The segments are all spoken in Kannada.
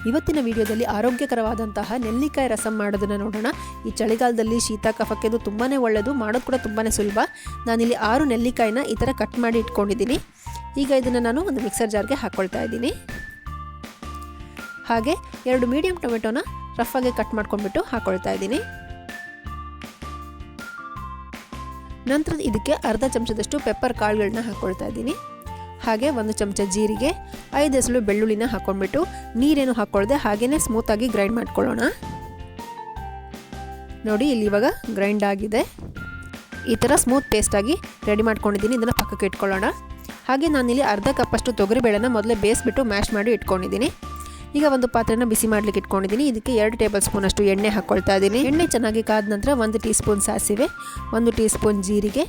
ಇವತ್ತಿನ ವಿಡಿಯೋದಲ್ಲಿ ಆರೋಗ್ಯಕರವಾದಂತಹ ನೆಲ್ಲಿಕಾಯಿ ರಸಂ ಮಾಡೋದನ್ನು ನೋಡೋಣ. ಈ ಚಳಿಗಾಲದಲ್ಲಿ ಶೀತ ಕಫಕ್ಕೆ ಇದು ತುಂಬಾ ಒಳ್ಳೆಯದು, ಮಾಡೋದು ಕೂಡ ತುಂಬಾ ಸುಲಭ. ನಾನಿಲ್ಲಿ 6 ನೆಲ್ಲಿಕಾಯಿನ ಈ ಥರ ಕಟ್ ಮಾಡಿ ಇಟ್ಕೊಂಡಿದ್ದೀನಿ. ಈಗ ಇದನ್ನು ನಾನು ಒಂದು ಮಿಕ್ಸರ್ ಜಾರ್ಗೆ ಹಾಕ್ಕೊಳ್ತಾ ಇದ್ದೀನಿ. ಹಾಗೆ 2 ಮೀಡಿಯಂ ಟೊಮೆಟೊನ ರಫಾಗಿ ಕಟ್ ಮಾಡ್ಕೊಂಡ್ಬಿಟ್ಟು ಹಾಕ್ಕೊಳ್ತಾ ಇದ್ದೀನಿ. ನಂತರ ಇದಕ್ಕೆ ಅರ್ಧ ಚಮಚದಷ್ಟು ಪೆಪ್ಪರ್ ಕಾಳುಗಳನ್ನ ಹಾಕ್ಕೊಳ್ತಾ ಇದ್ದೀನಿ. ಹಾಗೆ 1 ಚಮಚ ಜೀರಿಗೆ, 5 ಎಸಳು ಬೆಳ್ಳುಳ್ಳಿನ ಹಾಕ್ಕೊಂಡ್ಬಿಟ್ಟು ನೀರೇನು ಹಾಕ್ಕೊಳ್ಳದೆ ಹಾಗೇ ಸ್ಮೂತಾಗಿ ಗ್ರೈಂಡ್ ಮಾಡ್ಕೊಳ್ಳೋಣ. ನೋಡಿ ಇಲ್ಲಿ ಇವಾಗ ಗ್ರೈಂಡ್ ಆಗಿದೆ. ಈ ಥರ ಸ್ಮೂತ್ ಪೇಸ್ಟಾಗಿ ರೆಡಿ ಮಾಡ್ಕೊಂಡಿದ್ದೀನಿ. ಇದನ್ನು ಪಕ್ಕಕ್ಕೆ ಇಟ್ಕೊಳ್ಳೋಣ. ಹಾಗೆ ನಾನಿಲ್ಲಿ ಅರ್ಧ ಕಪ್ಪಷ್ಟು ತೊಗರಿಬೇಳೆನ ಮೊದಲೇ ಬೇಯಿಸ್ಬಿಟ್ಟು ಮ್ಯಾಶ್ ಮಾಡಿ ಇಟ್ಕೊಂಡಿದ್ದೀನಿ. ಈಗ ಒಂದು ಪಾತ್ರೆನ ಬಿಸಿ ಮಾಡಲಿಕ್ಕೆ ಇಟ್ಕೊಂಡಿದ್ದೀನಿ. ಇದಕ್ಕೆ 2 ಟೇಬಲ್ ಸ್ಪೂನ್ ಅಷ್ಟು ಎಣ್ಣೆ ಹಾಕ್ಕೊಳ್ತಾ ಇದ್ದೀನಿ. ಎಣ್ಣೆ ಚೆನ್ನಾಗಿ ಕಾದ ನಂತರ 1 ಟೀ ಸ್ಪೂನ್ ಸಾಸಿವೆ, 1 ಟೀ ಸ್ಪೂನ್ ಜೀರಿಗೆ,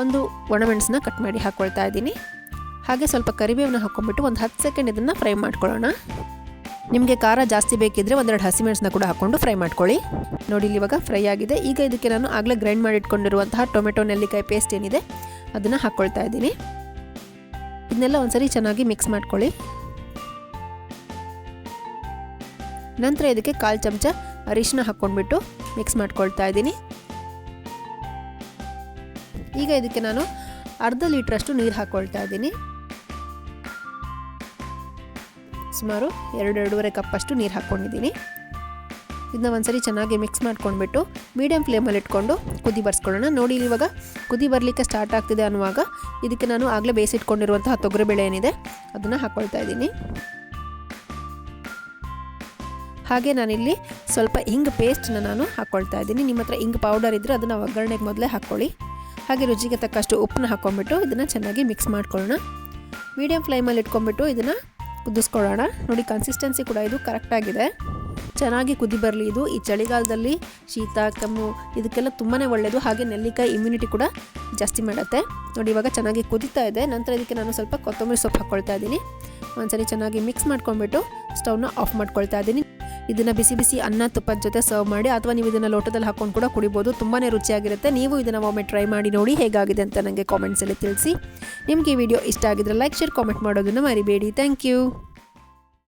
1 ಒಣಮೆಣಸನ್ನ ಕಟ್ ಮಾಡಿ ಹಾಕ್ಕೊಳ್ತಾ ಇದ್ದೀನಿ. ಹಾಗೆ ಸ್ವಲ್ಪ ಕರಿಬೇವನ್ನ ಹಾಕ್ಕೊಂಡ್ಬಿಟ್ಟು ಒಂದು 10 ಸೆಕೆಂಡ್ ಇದನ್ನು ಫ್ರೈ ಮಾಡ್ಕೊಳ್ಳೋಣ. ನಿಮಗೆ ಖಾರ ಜಾಸ್ತಿ ಬೇಕಿದ್ದರೆ 1-2 ಹಸಿಮೆಣಸನ್ನ ಕೂಡ ಹಾಕ್ಕೊಂಡು ಫ್ರೈ ಮಾಡ್ಕೊಳ್ಳಿ. ನೋಡಿ ಇಲ್ಲಿ ಇವಾಗ ಫ್ರೈ ಆಗಿದೆ. ಈಗ ಇದಕ್ಕೆ ನಾನು ಆಗಲೇ ಗ್ರೈಂಡ್ ಮಾಡಿ ಇಟ್ಕೊಂಡಿರುವಂತಹ ಟೊಮೆಟೊ ನೆಲ್ಲಿಕಾಯಿ ಪೇಸ್ಟ್ ಏನಿದೆ ಅದನ್ನು ಹಾಕ್ಕೊಳ್ತಾ ಇದ್ದೀನಿ. ಇದನ್ನೆಲ್ಲ ಒಂದ್ಸರಿ ಚೆನ್ನಾಗಿ ಮಿಕ್ಸ್ ಮಾಡ್ಕೊಳ್ಳಿ. ನಂತರ ಇದಕ್ಕೆ 1/4 ಚಮಚ ಅರಿಶಿನ ಹಾಕ್ಕೊಂಡ್ಬಿಟ್ಟು ಮಿಕ್ಸ್ ಮಾಡ್ಕೊಳ್ತಾ ಇದ್ದೀನಿ. ಈಗ ಇದಕ್ಕೆ ನಾನು ಅರ್ಧ ಲೀಟ್ರಷ್ಟು ನೀರು ಹಾಕ್ಕೊಳ್ತಾ ಇದ್ದೀನಿ. ಸುಮಾರು 2-2.5 ಕಪ್ಪಷ್ಟು ನೀರು ಹಾಕ್ಕೊಂಡಿದ್ದೀನಿ. ಇದನ್ನ ಒಂದ್ಸರಿ ಚೆನ್ನಾಗಿ ಮಿಕ್ಸ್ ಮಾಡ್ಕೊಂಡ್ಬಿಟ್ಟು ಮೀಡಿಯಂ ಫ್ಲೇಮಲ್ಲಿ ಇಟ್ಕೊಂಡು ಕುದಿ ಬರ್ಸ್ಕೊಳ್ಳೋಣ. ನೋಡಿ ಇವಾಗ ಕುದಿ ಬರಲಿಕ್ಕೆ ಸ್ಟಾರ್ಟ್ ಆಗ್ತಿದೆ ಅನ್ನುವಾಗ ಇದಕ್ಕೆ ನಾನು ಆಗಲೇ ಬೇಯಿಸಿಟ್ಕೊಂಡಿರುವಂತಹ ತೊಗರಿಬೇಳೆ ಏನಿದೆ ಅದನ್ನು ಹಾಕ್ಕೊಳ್ತಾ ಇದ್ದೀನಿ. ಹಾಗೆ ನಾನಿಲ್ಲಿ ಸ್ವಲ್ಪ ಹಿಂಗ್ ಪೇಸ್ಟನ್ನ ನಾನು ಹಾಕ್ಕೊಳ್ತಾ ಇದ್ದೀನಿ. ನಿಮ್ಮ ಹತ್ರ ಹಿಂಗ್ ಪೌಡರ್ ಇದ್ದರೆ ಅದನ್ನು ಒಗ್ಗರಣೆಗೆ ಮೊದಲೇ ಹಾಕ್ಕೊಳ್ಳಿ. ಹಾಗೆ ರುಚಿಗೆ ತಕ್ಕಷ್ಟು ಉಪ್ಪನ್ನ ಹಾಕ್ಕೊಂಡ್ಬಿಟ್ಟು ಇದನ್ನು ಚೆನ್ನಾಗಿ ಮಿಕ್ಸ್ ಮಾಡ್ಕೊಳ್ಳೋಣ. ಮೀಡಿಯಂ ಫ್ಲೇಮಲ್ಲಿ ಇಟ್ಕೊಂಡ್ಬಿಟ್ಟು ಇದನ್ನು ಕುದಿಸ್ಕೊಳ್ಳೋಣ. ನೋಡಿ ಕನ್ಸಿಸ್ಟೆನ್ಸಿ ಕೂಡ ಇದು ಕರೆಕ್ಟಾಗಿದೆ. ಚೆನ್ನಾಗಿ ಕುದಿ ಬರಲಿ. ಇದು ಈ ಚಳಿಗಾಲದಲ್ಲಿ ಶೀತ ಕೆಮ್ಮು ಇದಕ್ಕೆಲ್ಲ ತುಂಬಾ ಒಳ್ಳೆಯದು. ಹಾಗೆ ನೆಲ್ಲಿಕಾಯಿ ಇಮ್ಯುನಿಟಿ ಕೂಡ ಜಾಸ್ತಿ ಮಾಡುತ್ತೆ. ನೋಡಿ ಇವಾಗ ಚೆನ್ನಾಗಿ ಕುದೀತಾ ಇದೆ. ನಂತರ ಇದಕ್ಕೆ ನಾನು ಸ್ವಲ್ಪ ಕೊತ್ತಂಬರಿ ಸೊಪ್ಪು ಹಾಕ್ಕೊಳ್ತಾ ಇದ್ದೀನಿ. ಒಂದ್ಸರಿ ಚೆನ್ನಾಗಿ ಮಿಕ್ಸ್ ಮಾಡ್ಕೊಂಡ್ಬಿಟ್ಟು ಸ್ಟವ್ನ ಆಫ್ ಮಾಡ್ಕೊಳ್ತಾ ಇದ್ದೀನಿ. ಇದನ್ನು ಬಿಸಿ ಬಿಸಿ ಅನ್ನ ತುಪ್ಪದ ಜೊತೆ ಸರ್ವ್ ಮಾಡಿ ಅಥವಾ ನೀವು ಇದನ್ನು ಲೋಟದಲ್ಲಿ ಹಾಕ್ಕೊಂಡು ಕೂಡ ಕುಡಿಬೋದು. ತುಂಬಾ ರುಚಿಯಾಗಿರುತ್ತೆ. ನೀವು ಇದನ್ನು ಒಮ್ಮೆ ಟ್ರೈ ಮಾಡಿ ನೋಡಿ ಹೇಗಾಗಿದೆ ಅಂತ ನನಗೆ ಕಾಮೆಂಟ್ಸಲ್ಲಿ ತಿಳಿಸಿ. ನಿಮಗೆ ಈ ವಿಡಿಯೋ ಇಷ್ಟ ಆಗಿದ್ರೆ ಲೈಕ್, ಶೇರ್, ಕಾಮೆಂಟ್ ಮಾಡೋದನ್ನು ಮರಿಬೇಡಿ. Thank you.